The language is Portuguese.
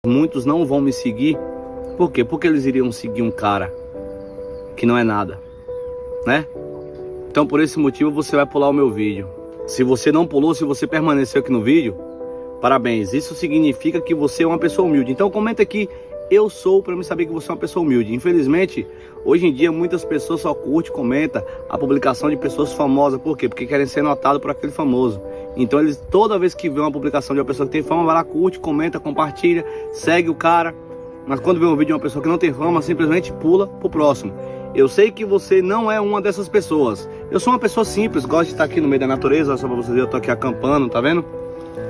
Muitos não vão me seguir. Por quê? Porque eles iriam seguir um cara que não é nada, né? Então por esse motivo você vai pular o meu vídeo. Se você não pulou, se você permaneceu aqui no vídeo, parabéns. Isso significa que você é uma pessoa humilde. Então comenta aqui, eu sou, para me saber que você é uma pessoa humilde. Infelizmente, hoje em dia muitas pessoas só curtem, comentam a publicação de pessoas famosas. Por quê? Porque querem ser notados por aquele famoso. Então eles, toda vez que vê uma publicação de uma pessoa que tem fama, vai lá, curte, comenta, compartilha, segue o cara. Mas quando vê um vídeo de uma pessoa que não tem fama, simplesmente pula pro próximo. Eu sei que você não é uma dessas pessoas. Eu sou uma pessoa simples, gosto de estar aqui no meio da natureza. Só pra vocês verem, eu tô aqui acampando, tá vendo?